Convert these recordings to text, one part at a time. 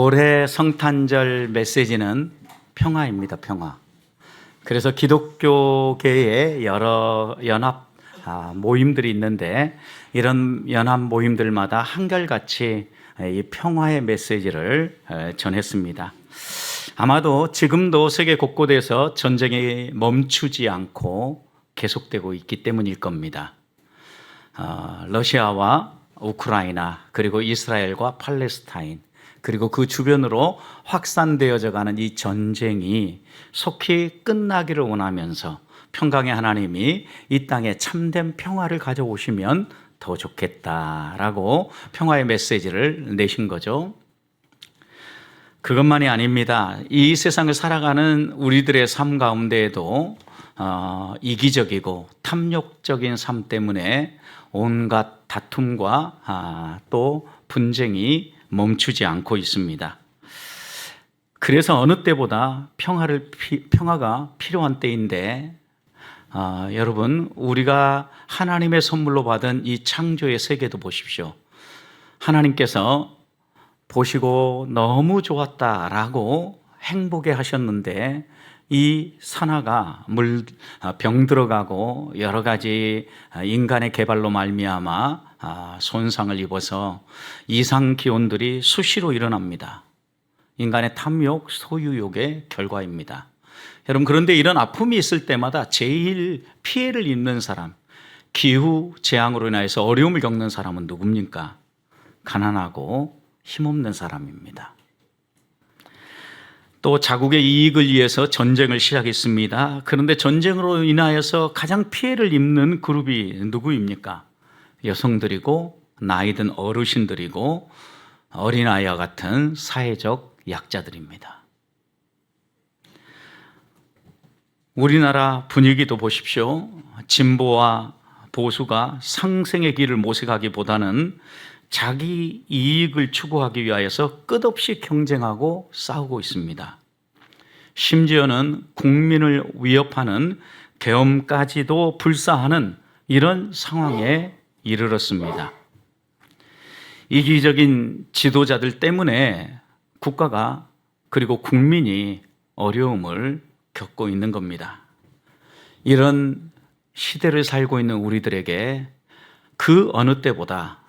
올해 성탄절 메시지는 평화입니다. 평화. 그래서 기독교계에 여러 연합 모임들이 있는데 이런 연합 모임들마다 한결같이 이 평화의 메시지를 전했습니다. 아마도 지금도 세계 곳곳에서 전쟁이 멈추지 않고 계속되고 있기 때문일 겁니다. 러시아와 우크라이나, 그리고 이스라엘과 팔레스타인, 그리고 그 주변으로 확산되어져 가는 이 전쟁이 속히 끝나기를 원하면서 평강의 하나님이 이 땅에 참된 평화를 가져오시면 더 좋겠다라고 평화의 메시지를 내신 거죠. 그것만이 아닙니다. 이 세상을 살아가는 우리들의 삶 가운데에도 이기적이고 탐욕적인 삶 때문에 온갖 다툼과 또 분쟁이 멈추지 않고 있습니다. 그래서 어느 때보다 평화가 필요한 때인데 여러분, 우리가 하나님의 선물로 받은 이 창조의 세계도 보십시오. 하나님께서 보시고 너무 좋았다라고 행복해 하셨는데 이 산화가 병 들어가고 여러 가지 인간의 개발로 말미암아 손상을 입어서 이상 기온들이 수시로 일어납니다. 인간의 탐욕, 소유욕의 결과입니다. 여러분, 그런데 이런 아픔이 있을 때마다 제일 피해를 입는 사람, 기후 재앙으로 인해서 어려움을 겪는 사람은 누굽니까? 가난하고 힘없는 사람입니다. 또 자국의 이익을 위해서 전쟁을 시작했습니다. 그런데 전쟁으로 인하여서 가장 피해를 입는 그룹이 누구입니까? 여성들이고 나이든 어르신들이고 어린아이와 같은 사회적 약자들입니다. 우리나라 분위기도 보십시오. 진보와 보수가 상생의 길을 모색하기보다는 자기 이익을 추구하기 위하여서 끝없이 경쟁하고 싸우고 있습니다. 심지어는 국민을 위협하는 계엄까지도 불사하는 이런 상황에 이르렀습니다. 이기적인 지도자들 때문에 국가가 그리고 국민이 어려움을 겪고 있는 겁니다. 이런 시대를 살고 있는 우리들에게 그 어느 때보다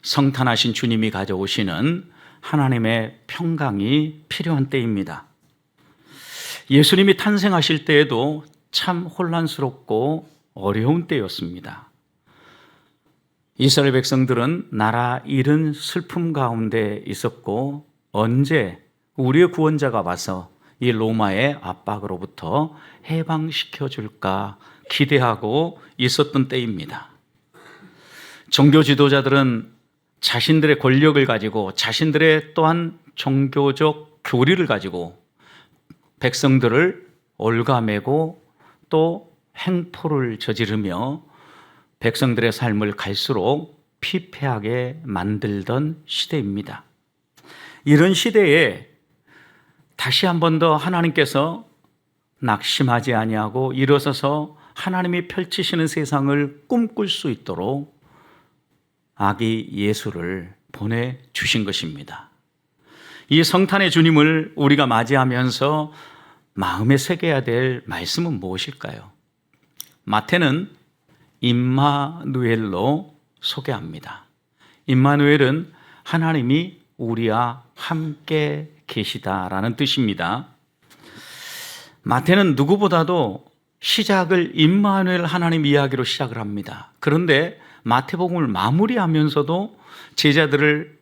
성탄하신 주님이 가져오시는 하나님의 평강이 필요한 때입니다. 예수님이 탄생하실 때에도 참 혼란스럽고 어려운 때였습니다. 이스라엘 백성들은 나라 잃은 슬픔 가운데 있었고 언제 우리의 구원자가 와서 이 로마의 압박으로부터 해방시켜 줄까 기대하고 있었던 때입니다. 종교 지도자들은 자신들의 권력을 가지고 자신들의 또한 종교적 교리를 가지고 백성들을 올가매고 또 행포를 저지르며 백성들의 삶을 갈수록 피폐하게 만들던 시대입니다. 이런 시대에 다시 한 번 더 하나님께서 낙심하지 아니하고 일어서서 하나님이 펼치시는 세상을 꿈꿀 수 있도록 아기 예수를 보내주신 것입니다. 이 성탄의 주님을 우리가 맞이하면서 마음에 새겨야 될 말씀은 무엇일까요? 마태는 임마누엘로 소개합니다. 임마누엘은 하나님이 우리와 함께 계시다라는 뜻입니다. 마태는 누구보다도 시작을 임마누엘 하나님 이야기로 시작을 합니다. 그런데 마태복음을 마무리하면서도 제자들을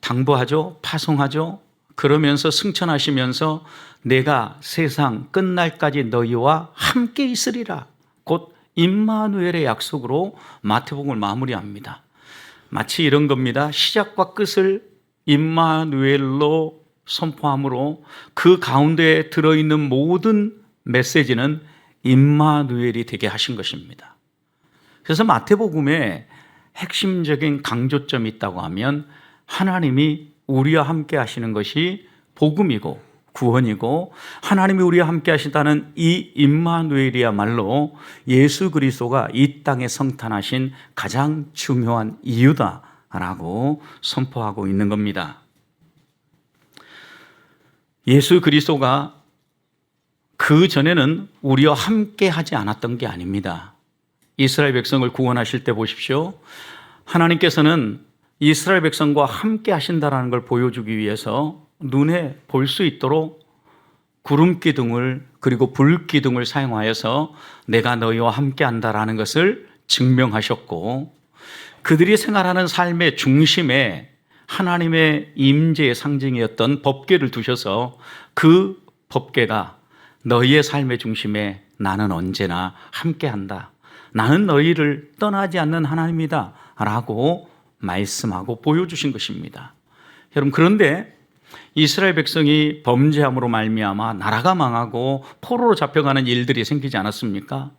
당부하죠, 파송하죠. 그러면서 승천하시면서 내가 세상 끝날까지 너희와 함께 있으리라. 곧 임마누엘의 약속으로 마태복음을 마무리합니다. 마치 이런 겁니다. 시작과 끝을 임마누엘로 선포함으로 그 가운데에 들어있는 모든 메시지는 임마누엘이 되게 하신 것입니다. 그래서 마태복음에 핵심적인 강조점이 있다고 하면 하나님이 우리와 함께 하시는 것이 복음이고 구원이고 하나님이 우리와 함께 하시다는 이 임마누엘이야말로 예수 그리스도가 이 땅에 성탄하신 가장 중요한 이유다라고 선포하고 있는 겁니다. 예수 그리스도가 그 전에는 우리와 함께 하지 않았던 게 아닙니다. 이스라엘 백성을 구원하실 때 보십시오. 하나님께서는 이스라엘 백성과 함께 하신다라는 걸 보여주기 위해서 눈에 볼 수 있도록 구름 기둥을 그리고 불 기둥을 사용하여서 내가 너희와 함께 한다라는 것을 증명하셨고, 그들이 생활하는 삶의 중심에 하나님의 임재의 상징이었던 법궤를 두셔서 그 법궤가 너희의 삶의 중심에 나는 언제나 함께 한다, 나는 너희를 떠나지 않는 하나님이다 라고 말씀하고 보여주신 것입니다. 여러분, 그런데 이스라엘 백성이 범죄함으로 말미암아 나라가 망하고 포로로 잡혀가는 일들이 생기지 않았습니까?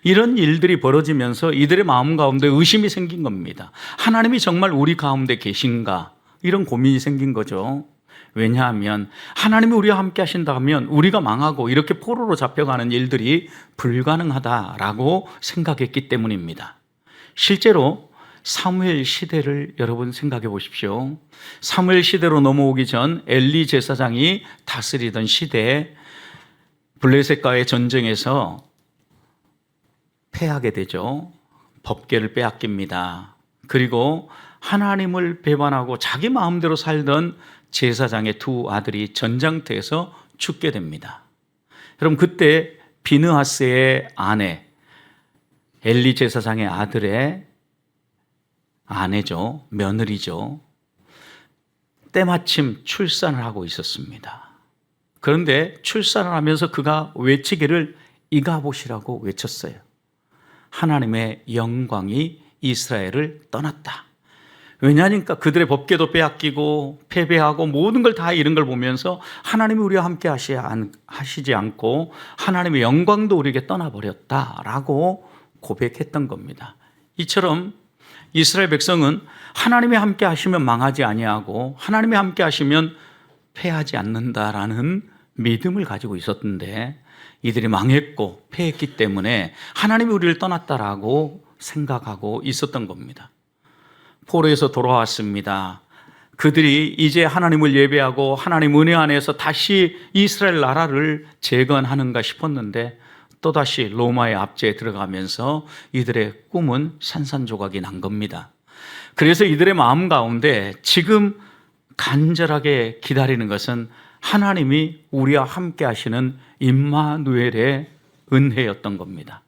이런 일들이 벌어지면서 이들의 마음 가운데 의심이 생긴 겁니다. 하나님이 정말 우리 가운데 계신가? 이런 고민이 생긴 거죠. 왜냐하면 하나님이 우리와 함께 하신다면 우리가 망하고 이렇게 포로로 잡혀가는 일들이 불가능하다라고 생각했기 때문입니다. 실제로 사무엘 시대를 여러분 생각해 보십시오. 사무엘 시대로 넘어오기 전 엘리 제사장이 다스리던 시대에 블레셋과의 전쟁에서 패하게 되죠. 법궤를 빼앗깁니다. 그리고 하나님을 배반하고 자기 마음대로 살던 제사장의 두 아들이 전장터에서 죽게 됩니다. 여러분, 그때 비느하스의 아내, 엘리 제사장의 아들의 아내죠. 며느리죠. 때마침 출산을 하고 있었습니다. 그런데 출산을 하면서 그가 외치기를 이가봇이라고 외쳤어요. 하나님의 영광이 이스라엘을 떠났다. 왜냐하니까 그들의 법궤도 빼앗기고 패배하고 모든 걸 다 잃은 걸 보면서 하나님이 우리와 함께 하시지 않고 하나님의 영광도 우리에게 떠나버렸다라고 고백했던 겁니다. 이처럼 이스라엘 백성은 하나님이 함께 하시면 망하지 아니하고 하나님이 함께 하시면 패하지 않는다라는 믿음을 가지고 있었는데, 이들이 망했고 패했기 때문에 하나님이 우리를 떠났다라고 생각하고 있었던 겁니다. 포로에서 돌아왔습니다. 그들이 이제 하나님을 예배하고 하나님 은혜 안에서 다시 이스라엘 나라를 재건하는가 싶었는데 또다시 로마의 압제에 들어가면서 이들의 꿈은 산산조각이 난 겁니다. 그래서 이들의 마음 가운데 지금 간절하게 기다리는 것은 하나님이 우리와 함께 하시는 임마누엘의 은혜였던 겁니다.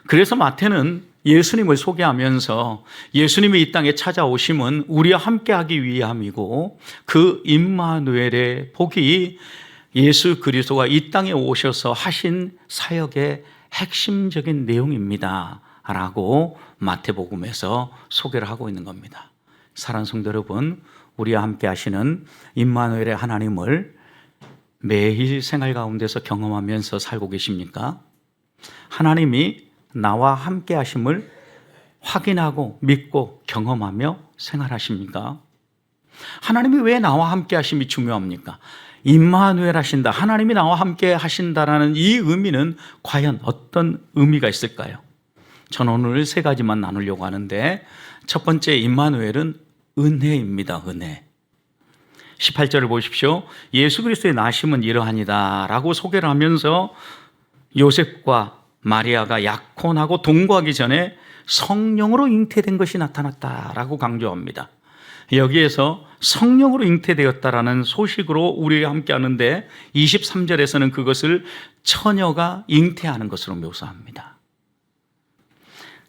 그래서 마태는 예수님을 소개하면서 예수님이 이 땅에 찾아오심은 우리와 함께하기 위함이고 그 임마누엘의 복이 예수 그리스도가 이 땅에 오셔서 하신 사역의 핵심적인 내용입니다 라고 마태복음에서 소개를 하고 있는 겁니다. 사랑하는 성도 여러분, 우리와 함께 하시는 임마누엘의 하나님을 매일 생활 가운데서 경험하면서 살고 계십니까? 하나님이 나와 함께 하심을 확인하고 믿고 경험하며 생활하십니까? 하나님이 왜 나와 함께 하심이 중요합니까? 임마누엘 하신다, 하나님이 나와 함께 하신다라는 이 의미는 과연 어떤 의미가 있을까요? 저는 오늘 세 가지만 나누려고 하는데, 첫 번째 임마누엘은 은혜입니다. 은혜. 18절을 보십시오. 예수 그리스도의 나심은 이러하니다 라고 소개를 하면서 요셉과 마리아가 약혼하고 동거하기 전에 성령으로 잉태된 것이 나타났다라고 강조합니다. 여기에서 성령으로 잉태되었다라는 소식으로 우리가 함께 하는데 23절에서는 그것을 처녀가 잉태하는 것으로 묘사합니다.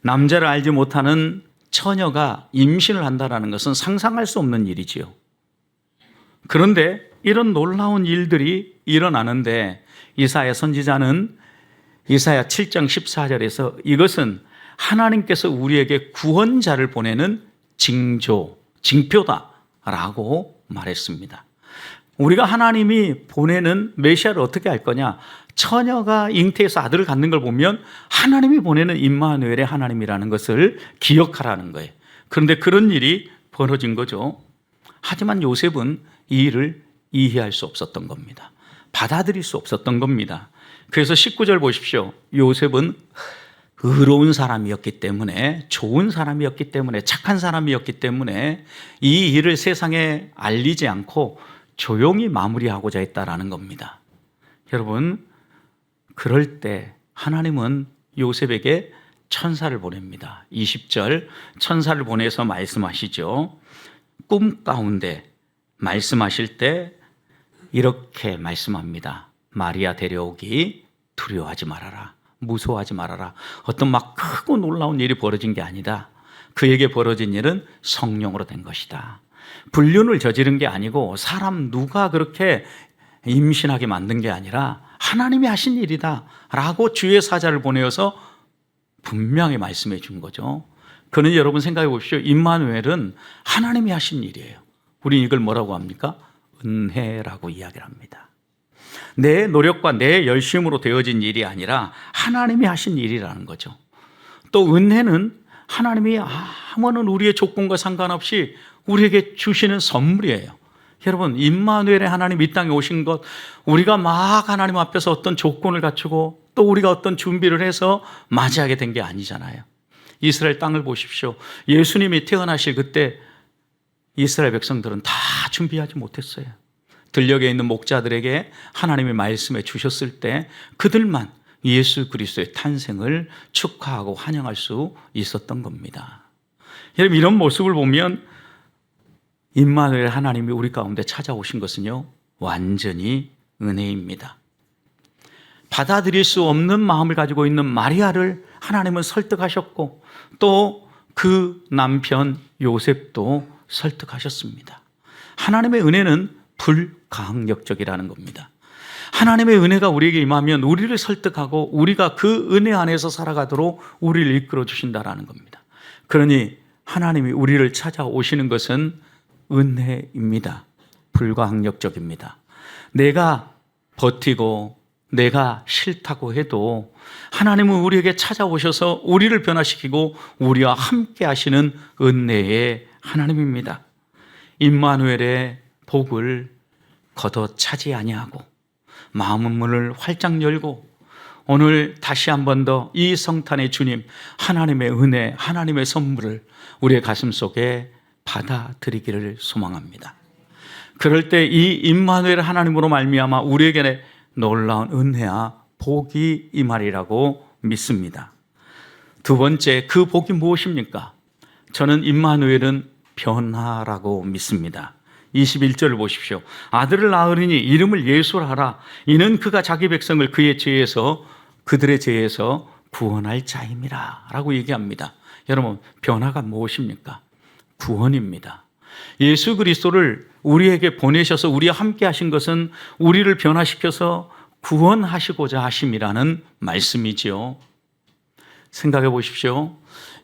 남자를 알지 못하는 처녀가 임신을 한다는 것은 상상할 수 없는 일이지요. 그런데 이런 놀라운 일들이 일어나는데 이사야 선지자는 이사야 7장 14절에서 이것은 하나님께서 우리에게 구원자를 보내는 징표다라고 말했습니다. 우리가 하나님이 보내는 메시아를 어떻게 알 거냐? 처녀가 잉태해서 아들을 갖는 걸 보면 하나님이 보내는 임마누엘의 하나님이라는 것을 기억하라는 거예요. 그런데 그런 일이 벌어진 거죠. 하지만 요셉은 이 일을 이해할 수 없었던 겁니다. 받아들일 수 없었던 겁니다. 그래서 19절 보십시오. 요셉은 의로운 사람이었기 때문에, 좋은 사람이었기 때문에, 착한 사람이었기 때문에 이 일을 세상에 알리지 않고 조용히 마무리하고자 했다라는 겁니다. 여러분, 그럴 때 하나님은 요셉에게 천사를 보냅니다. 20절 천사를 보내서 말씀하시죠. 꿈 가운데 말씀하실 때 이렇게 말씀합니다. 마리아 데려오기 두려워하지 말아라. 무서워하지 말아라. 어떤 막 크고 놀라운 일이 벌어진 게 아니다. 그에게 벌어진 일은 성령으로 된 것이다. 불륜을 저지른 게 아니고 사람 누가 그렇게 임신하게 만든 게 아니라 하나님이 하신 일이다 라고 주의 사자를 보내어서 분명히 말씀해 준 거죠. 그는 여러분 생각해 보십시오. 임마누엘은 하나님이 하신 일이에요. 우리는 이걸 뭐라고 합니까? 은혜라고 이야기를 합니다. 내 노력과 내 열심으로 되어진 일이 아니라 하나님이 하신 일이라는 거죠. 또 은혜는 하나님이 아무런 우리의 조건과 상관없이 우리에게 주시는 선물이에요. 여러분, 임마누엘의 하나님 이 땅에 오신 것, 우리가 막 하나님 앞에서 어떤 조건을 갖추고 또 우리가 어떤 준비를 해서 맞이하게 된 게 아니잖아요. 이스라엘 땅을 보십시오. 예수님이 태어나실 그때 이스라엘 백성들은 다 준비하지 못했어요. 들녘에 있는 목자들에게 하나님의 말씀해 주셨을 때 그들만 예수 그리스도의 탄생을 축하하고 환영할 수 있었던 겁니다. 여러분, 이런 모습을 보면 임마누엘 하나님이 우리 가운데 찾아오신 것은요, 완전히 은혜입니다. 받아들일 수 없는 마음을 가지고 있는 마리아를 하나님은 설득하셨고 또 그 남편 요셉도 설득하셨습니다. 하나님의 은혜는 불가항력적이라는 겁니다. 하나님의 은혜가 우리에게 임하면 우리를 설득하고 우리가 그 은혜 안에서 살아가도록 우리를 이끌어 주신다라는 겁니다. 그러니 하나님이 우리를 찾아오시는 것은 은혜입니다. 불가항력적입니다. 내가 버티고 내가 싫다고 해도 하나님은 우리에게 찾아오셔서 우리를 변화시키고 우리와 함께 하시는 은혜의 하나님입니다. 임마누엘의 복을 걷어차지 아니하고 마음의 문을 활짝 열고 오늘 다시 한 번 더 이 성탄의 주님 하나님의 은혜, 하나님의 선물을 우리의 가슴 속에 받아들이기를 소망합니다. 그럴 때 이 임마누엘 하나님으로 말미암아 우리에게 놀라운 은혜와 복이 임하리라고 믿습니다. 두 번째, 그 복이 무엇입니까? 저는 임마누엘은 변화라고 믿습니다. 21절을 보십시오. 아들을 낳으리니 이름을 예수라 하라. 이는 그가 자기 백성을 그들의 죄에서 구원할 자임이라 라고 얘기합니다. 여러분, 변화가 무엇입니까? 구원입니다. 예수 그리스도를 우리에게 보내셔서 우리와 함께 하신 것은 우리를 변화시켜서 구원하시고자 하심이라는 말씀이지요. 생각해 보십시오.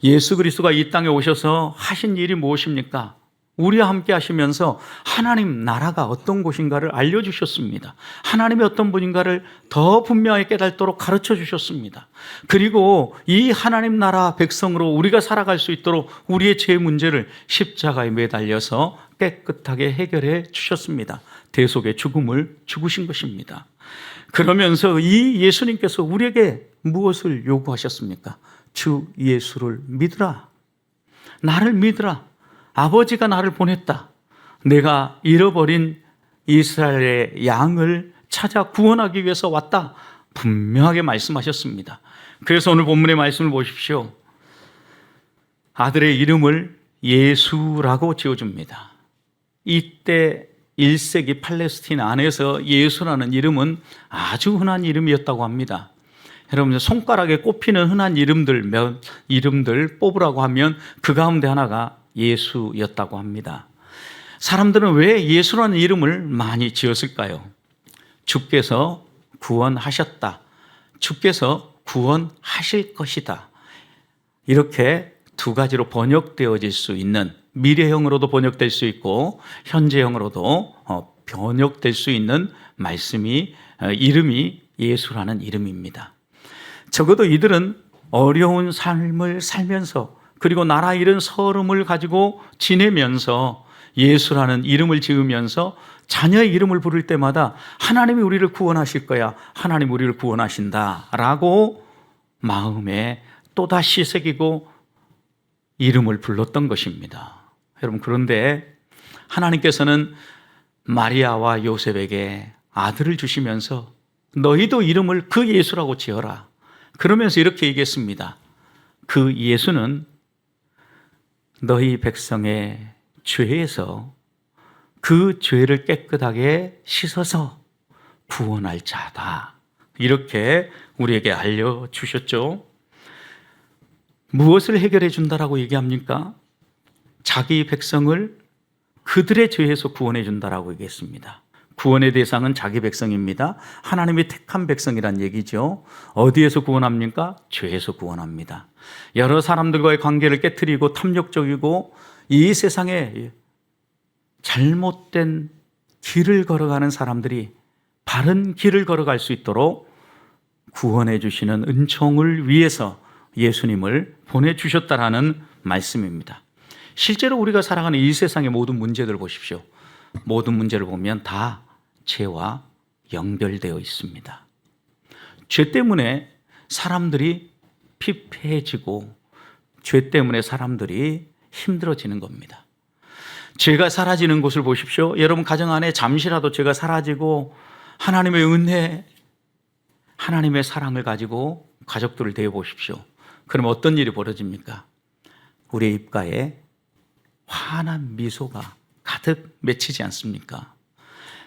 예수 그리스도가 이 땅에 오셔서 하신 일이 무엇입니까? 우리와 함께 하시면서 하나님 나라가 어떤 곳인가를 알려주셨습니다. 하나님이 어떤 분인가를 더 분명하게 깨닫도록 가르쳐 주셨습니다. 그리고 이 하나님 나라 백성으로 우리가 살아갈 수 있도록 우리의 죄 문제를 십자가에 매달려서 깨끗하게 해결해 주셨습니다. 대속의 죽음을 죽으신 것입니다. 그러면서 이 예수님께서 우리에게 무엇을 요구하셨습니까? 주 예수를 믿으라. 나를 믿으라. 아버지가 나를 보냈다. 내가 잃어버린 이스라엘의 양을 찾아 구원하기 위해서 왔다. 분명하게 말씀하셨습니다. 그래서 오늘 본문의 말씀을 보십시오. 아들의 이름을 예수라고 지어줍니다. 이때 1세기 팔레스틴 안에서 예수라는 이름은 아주 흔한 이름이었다고 합니다. 여러분, 손가락에 꼽히는 흔한 이름들 뽑으라고 하면 그 가운데 하나가 예수였다고 합니다. 사람들은 왜 예수라는 이름을 많이 지었을까요? 주께서 구원하셨다. 주께서 구원하실 것이다. 이렇게 두 가지로 번역되어질 수 있는, 미래형으로도 번역될 수 있고 현재형으로도 번역될 수 있는 이름이 예수라는 이름입니다. 적어도 이들은 어려운 삶을 살면서 그리고 나라 잃은 서름을 가지고 지내면서 예수라는 이름을 지으면서 자녀의 이름을 부를 때마다 하나님이 우리를 구원하실 거야. 하나님 우리를 구원하신다. 라고 마음에 또다시 새기고 이름을 불렀던 것입니다. 여러분, 그런데 하나님께서는 마리아와 요셉에게 아들을 주시면서 너희도 이름을 그 예수라고 지어라. 그러면서 이렇게 얘기했습니다. 그 예수는 너희 백성의 죄에서 그 죄를 깨끗하게 씻어서 구원할 자다. 이렇게 우리에게 알려주셨죠. 무엇을 해결해 준다라고 얘기합니까? 자기 백성을 그들의 죄에서 구원해 준다라고 얘기했습니다. 구원의 대상은 자기 백성입니다. 하나님이 택한 백성이란 얘기죠. 어디에서 구원합니까? 죄에서 구원합니다. 여러 사람들과의 관계를 깨트리고 탐욕적이고 이 세상에 잘못된 길을 걸어가는 사람들이 바른 길을 걸어갈 수 있도록 구원해 주시는 은총을 위해서 예수님을 보내주셨다라는 말씀입니다. 실제로 우리가 살아가는 이 세상의 모든 문제들 보십시오. 모든 문제를 보면 다 죄와 연결되어 있습니다. 죄 때문에 사람들이 피폐해지고 죄 때문에 사람들이 힘들어지는 겁니다. 죄가 사라지는 곳을 보십시오. 여러분 가정 안에 잠시라도 죄가 사라지고 하나님의 은혜, 하나님의 사랑을 가지고 가족들을 대해 보십시오. 그럼 어떤 일이 벌어집니까? 우리의 입가에 환한 미소가 가득 맺히지 않습니까?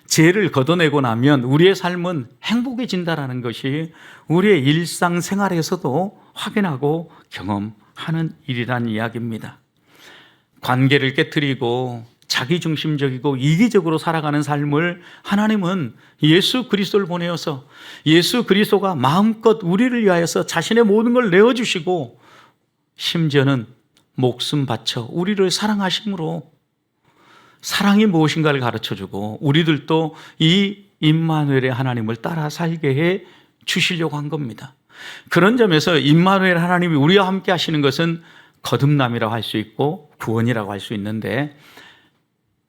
죄를 걷어내고 나면 우리의 삶은 행복해진다는 것이 우리의 일상생활에서도 확인하고 경험하는 일이란 이야기입니다. 관계를 깨트리고 자기중심적이고 이기적으로 살아가는 삶을 하나님은 예수 그리스도를 보내어서 예수 그리스도가 마음껏 우리를 위하여서 자신의 모든 걸 내어주시고 심지어는 목숨 바쳐 우리를 사랑하심으로 사랑이 무엇인가를 가르쳐주고 우리들도 이 임마누엘의 하나님을 따라 살게 해 주시려고 한 겁니다. 그런 점에서 임마누엘 하나님이 우리와 함께 하시는 것은 거듭남이라고 할 수 있고 구원이라고 할 수 있는데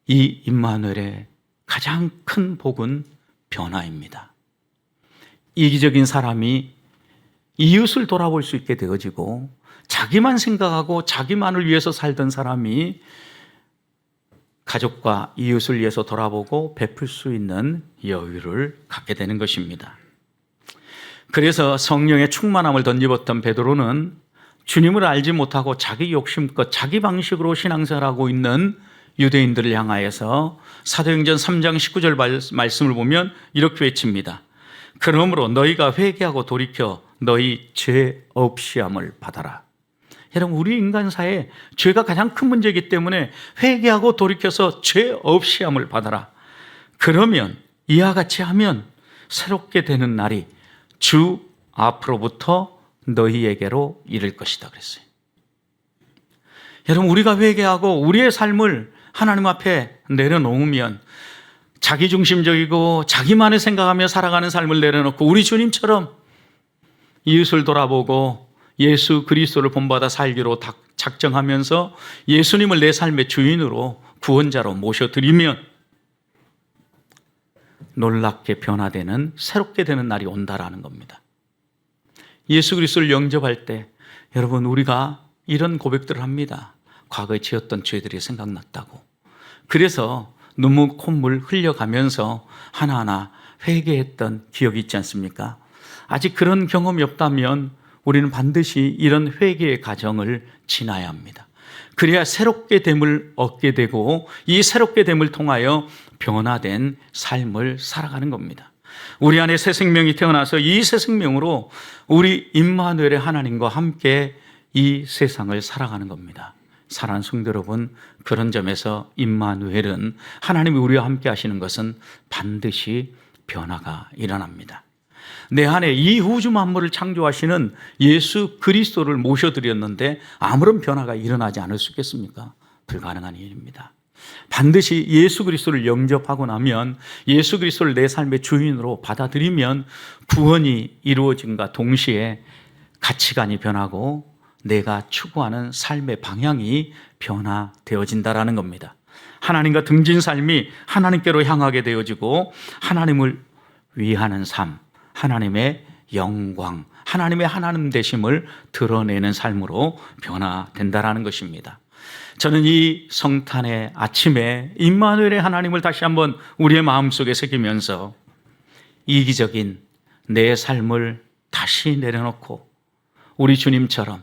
이 임마누엘의 가장 큰 복은 변화입니다. 이기적인 사람이 이웃을 돌아볼 수 있게 되어지고 자기만 생각하고 자기만을 위해서 살던 사람이 가족과 이웃을 위해서 돌아보고 베풀 수 있는 여유를 갖게 되는 것입니다. 그래서 성령의 충만함을 덧입었던 베드로는 주님을 알지 못하고 자기 욕심껏 자기 방식으로 신앙생활하고 있는 유대인들을 향하여서 사도행전 3장 19절 말씀을 보면 이렇게 외칩니다. 그러므로 너희가 회개하고 돌이켜 너희 죄 없이함을 받아라. 여러분 우리 인간사에 죄가 가장 큰 문제이기 때문에 회개하고 돌이켜서 죄 없이함을 받아라. 그러면 이와 같이 하면 새롭게 되는 날이 주 앞으로부터 너희에게로 이를 것이다 그랬어요. 여러분 우리가 회개하고 우리의 삶을 하나님 앞에 내려놓으면 자기중심적이고 자기만을 생각하며 살아가는 삶을 내려놓고 우리 주님처럼 이웃을 돌아보고 예수 그리스도를 본받아 살기로 작정하면서 예수님을 내 삶의 주인으로 구원자로 모셔드리면 놀랍게 변화되는 새롭게 되는 날이 온다라는 겁니다. 예수 그리스도를 영접할 때 여러분 우리가 이런 고백들을 합니다. 과거에 지었던 죄들이 생각났다고. 그래서 눈물 콧물 흘려가면서 하나하나 회개했던 기억이 있지 않습니까? 아직 그런 경험이 없다면 우리는 반드시 이런 회개의 과정을 지나야 합니다. 그래야 새롭게 됨을 얻게 되고 이 새롭게 됨을 통하여 변화된 삶을 살아가는 겁니다. 우리 안에 새 생명이 태어나서 이 새 생명으로 우리 임마누엘의 하나님과 함께 이 세상을 살아가는 겁니다. 사랑하는 성도 여러분, 그런 점에서 임마누엘은 하나님이 우리와 함께 하시는 것은 반드시 변화가 일어납니다. 내 안에 이 우주 만물을 창조하시는 예수 그리스도를 모셔드렸는데 아무런 변화가 일어나지 않을 수 있겠습니까? 불가능한 일입니다. 반드시 예수 그리스도를 영접하고 나면 예수 그리스도를 내 삶의 주인으로 받아들이면 구원이 이루어짐과 동시에 가치관이 변하고 내가 추구하는 삶의 방향이 변화되어진다라는 겁니다. 하나님과 등진 삶이 하나님께로 향하게 되어지고 하나님을 위하는 삶, 하나님의 영광, 하나님의 하나님 되심을 드러내는 삶으로 변화된다라는 것입니다. 저는 이 성탄의 아침에 임마누엘의 하나님을 다시 한번 우리의 마음속에 새기면서 이기적인 내 삶을 다시 내려놓고 우리 주님처럼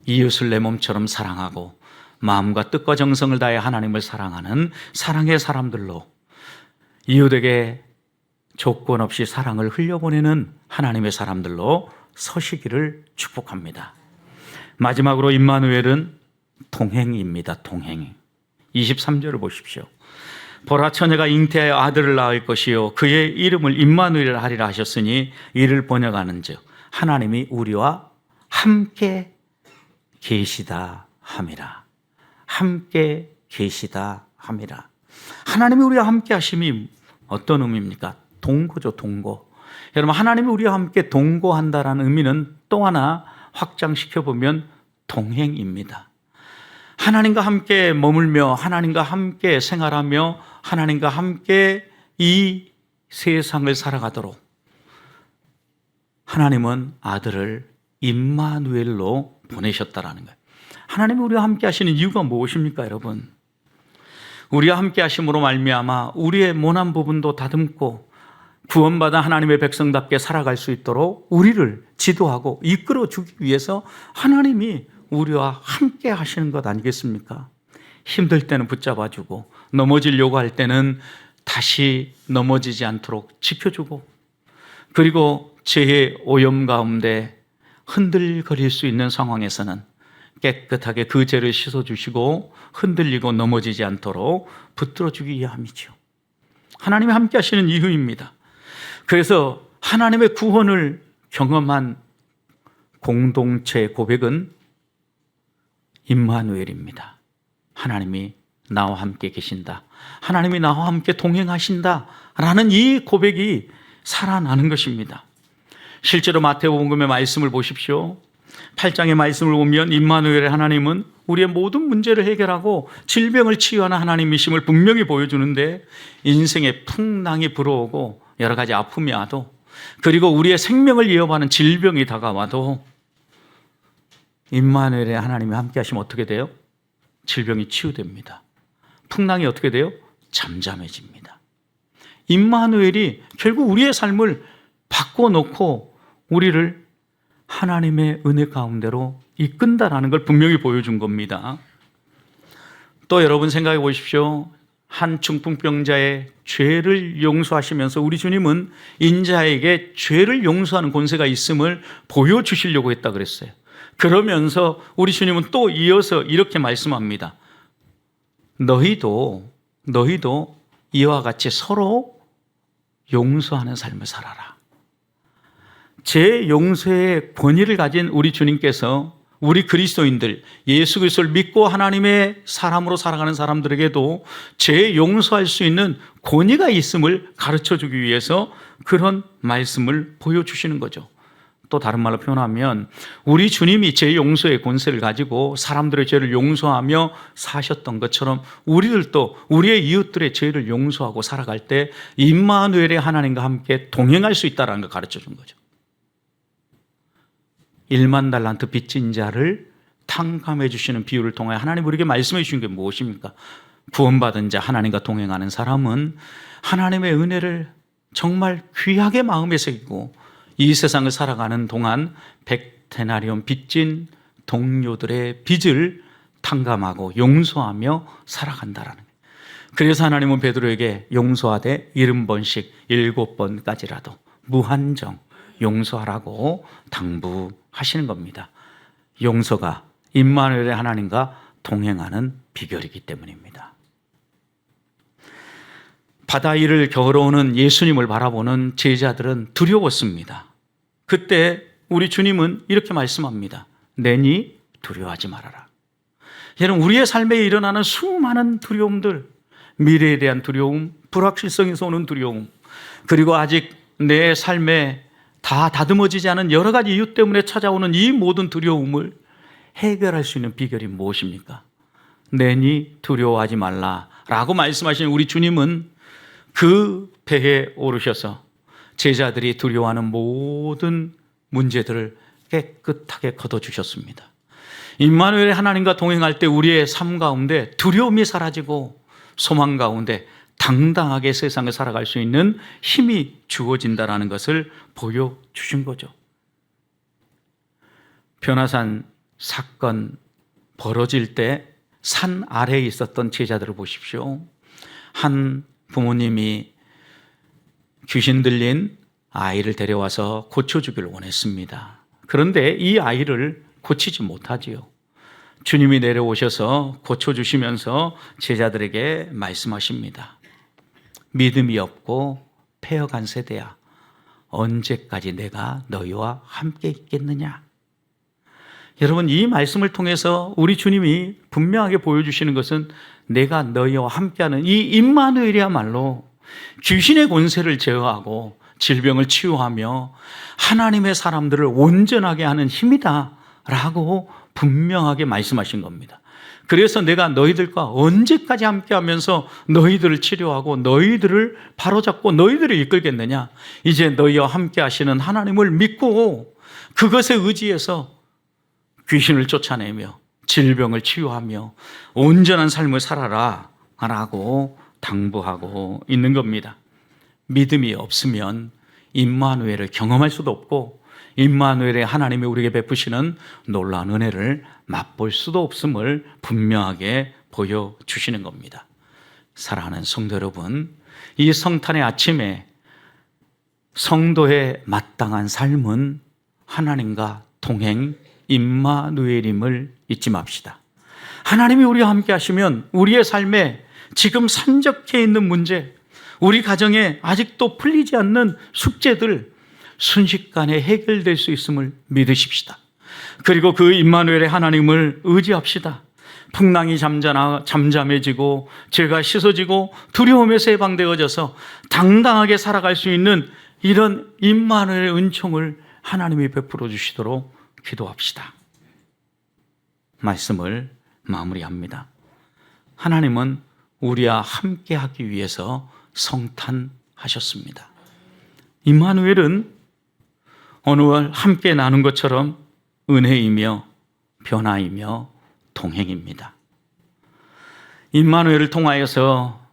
이웃을 내 몸처럼 사랑하고 마음과 뜻과 정성을 다해 하나님을 사랑하는 사랑의 사람들로, 이웃에게 조건 없이 사랑을 흘려보내는 하나님의 사람들로 서시기를 축복합니다. 마지막으로 임마누엘은 동행입니다. 동행. 23절을 보십시오. 보라, 처녀가 잉태하여 아들을 낳을 것이요 그의 이름을 임마누엘 하리라 하셨으니 이를 번역하는즉 하나님이 우리와 함께 계시다 함이라. 함께 계시다 함이라. 하나님이 우리와 함께 하심이 어떤 의미입니까? 동거죠, 동거. 여러분, 하나님이 우리와 함께 동거한다라는 의미는 또 하나 확장시켜 보면 동행입니다. 하나님과 함께 머물며 하나님과 함께 생활하며 하나님과 함께 이 세상을 살아가도록 하나님은 아들을 임마누엘로 보내셨다라는 거예요. 하나님이 우리와 함께 하시는 이유가 무엇입니까, 여러분? 우리와 함께 하심으로 말미암아 우리의 모난 부분도 다듬고 구원받아 하나님의 백성답게 살아갈 수 있도록 우리를 지도하고 이끌어 주기 위해서 하나님이 우리와 함께 하시는 것 아니겠습니까? 힘들 때는 붙잡아 주고 넘어지려고 할 때는 다시 넘어지지 않도록 지켜주고, 그리고 죄의 오염 가운데 흔들거릴 수 있는 상황에서는 깨끗하게 그 죄를 씻어주시고 흔들리고 넘어지지 않도록 붙들어주기 위함이죠. 하나님이 함께 하시는 이유입니다. 그래서 하나님의 구원을 경험한 공동체의 고백은 임마누엘입니다. 하나님이 나와 함께 계신다, 하나님이 나와 함께 동행하신다 라는 이 고백이 살아나는 것입니다. 실제로 마태복음의 말씀을 보십시오. 8장의 말씀을 보면 임마누엘의 하나님은 우리의 모든 문제를 해결하고 질병을 치유하는 하나님이심을 분명히 보여주는데, 인생에 풍랑이 불어오고 여러 가지 아픔이 와도, 그리고 우리의 생명을 위협하는 질병이 다가와도 임마누엘의 하나님이 함께 하시면 어떻게 돼요? 질병이 치유됩니다. 풍랑이 어떻게 돼요? 잠잠해집니다. 임마누엘이 결국 우리의 삶을 바꿔놓고 우리를 하나님의 은혜 가운데로 이끈다라는 걸 분명히 보여준 겁니다. 또 여러분 생각해 보십시오. 한 중풍병자의 죄를 용서하시면서 우리 주님은 인자에게 죄를 용서하는 권세가 있음을 보여주시려고 했다 그랬어요. 그러면서 우리 주님은 또 이어서 이렇게 말씀합니다. 너희도 이와 같이 서로 용서하는 삶을 살아라. 제 용서의 권위를 가진 우리 주님께서 우리 그리스도인들, 예수 그리스도를 믿고 하나님의 사람으로 살아가는 사람들에게도 죄 용서할 수 있는 권위가 있음을 가르쳐주기 위해서 그런 말씀을 보여주시는 거죠. 또 다른 말로 표현하면 우리 주님이 죄 용서의 권세를 가지고 사람들의 죄를 용서하며 사셨던 것처럼 우리들도 우리의 이웃들의 죄를 용서하고 살아갈 때 임마누엘의 하나님과 함께 동행할 수 있다는 걸 가르쳐준 거죠. 1만 달란트 빚진 자를 탕감해 주시는 비유를 통해 하나님 우리에게 말씀해 주신 게 무엇입니까? 구원받은 자, 하나님과 동행하는 사람은 하나님의 은혜를 정말 귀하게 마음에 새기고 이 세상을 살아가는 동안 100데나리온 빚진 동료들의 빚을 탕감하고 용서하며 살아간다라는 거예요. 그래서 하나님은 베드로에게 용서하되 70번씩 7번까지라도 무한정 용서하라고 당부하시는 겁니다. 용서가 임마누엘의 하나님과 동행하는 비결이기 때문입니다. 바다 위를 걸어오는 예수님을 바라보는 제자들은 두려웠습니다. 그때 우리 주님은 이렇게 말씀합니다. 내니 두려워하지 말아라. 여러분, 우리의 삶에 일어나는 수많은 두려움들, 미래에 대한 두려움, 불확실성에서 오는 두려움, 그리고 아직 내 삶에 다 다듬어지지 않은 여러 가지 이유 때문에 찾아오는 이 모든 두려움을 해결할 수 있는 비결이 무엇입니까? 내니 두려워하지 말라라고 말씀하시는 우리 주님은 그 배에 오르셔서 제자들이 두려워하는 모든 문제들을 깨끗하게 걷어주셨습니다. 임마누엘의 하나님과 동행할 때 우리의 삶 가운데 두려움이 사라지고 소망 가운데 당당하게 세상을 살아갈 수 있는 힘이 주어진다는 것을 보여주신 거죠. 변화산 사건 벌어질 때 산 아래에 있었던 제자들을 보십시오. 한 부모님이 귀신 들린 아이를 데려와서 고쳐주기를 원했습니다. 그런데 이 아이를 고치지 못하지요. 주님이 내려오셔서 고쳐주시면서 제자들에게 말씀하십니다. 믿음이 없고 패역한 세대야, 언제까지 내가 너희와 함께 있겠느냐? 여러분, 이 말씀을 통해서 우리 주님이 분명하게 보여주시는 것은 내가 너희와 함께하는 이 임마누엘이야말로 귀신의 권세를 제어하고 질병을 치유하며 하나님의 사람들을 온전하게 하는 힘이다 라고 분명하게 말씀하신 겁니다. 그래서 내가 너희들과 언제까지 함께하면서 너희들을 치료하고 너희들을 바로잡고 너희들을 이끌겠느냐? 이제 너희와 함께 하시는 하나님을 믿고 그것에 의지해서 귀신을 쫓아내며 질병을 치유하며 온전한 삶을 살아라 라고 당부하고 있는 겁니다. 믿음이 없으면 임마누엘을 경험할 수도 없고 임마누엘의 하나님이 우리에게 베푸시는 놀라운 은혜를 맛볼 수도 없음을 분명하게 보여주시는 겁니다. 사랑하는 성도 여러분, 이 성탄의 아침에 성도의 마땅한 삶은 하나님과 동행 임마누엘임을 잊지 맙시다. 하나님이 우리와 함께 하시면 우리의 삶에 지금 산적해 있는 문제, 우리 가정에 아직도 풀리지 않는 숙제들 순식간에 해결될 수 있음을 믿으십시다. 그리고 그 임마누엘의 하나님을 의지합시다. 풍랑이 잠잠해지고 죄가 씻어지고 두려움에서 해방되어져서 당당하게 살아갈 수 있는 이런 임마누엘의 은총을 하나님이 베풀어 주시도록 기도합시다. 말씀을 마무리합니다. 하나님은 우리와 함께 하기 위해서 성탄하셨습니다. 임마누엘은 오늘 함께 나눈 것처럼 은혜이며 변화이며 동행입니다. 임마누엘을 통하여서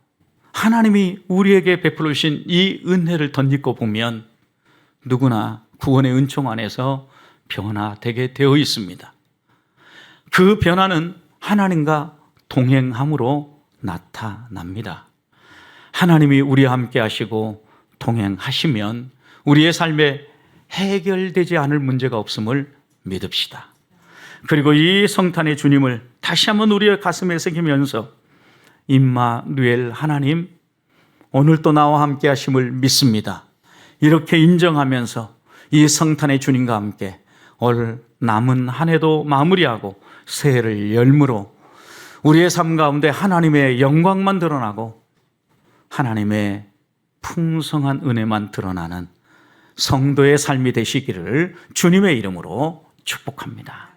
하나님이 우리에게 베풀어 주신 이 은혜를 덧입고 보면 누구나 구원의 은총 안에서 변화되게 되어 있습니다. 그 변화는 하나님과 동행함으로 나타납니다. 하나님이 우리와 함께 하시고 동행하시면 우리의 삶에 해결되지 않을 문제가 없음을 믿읍시다. 그리고 이 성탄의 주님을 다시 한번 우리의 가슴에 새기면서 임마누엘 하나님, 오늘도 나와 함께 하심을 믿습니다. 이렇게 인정하면서 이 성탄의 주님과 함께 올 남은 한 해도 마무리하고 새해를 열무로 우리의 삶 가운데 하나님의 영광만 드러나고 하나님의 풍성한 은혜만 드러나는 성도의 삶이 되시기를 주님의 이름으로 축복합니다.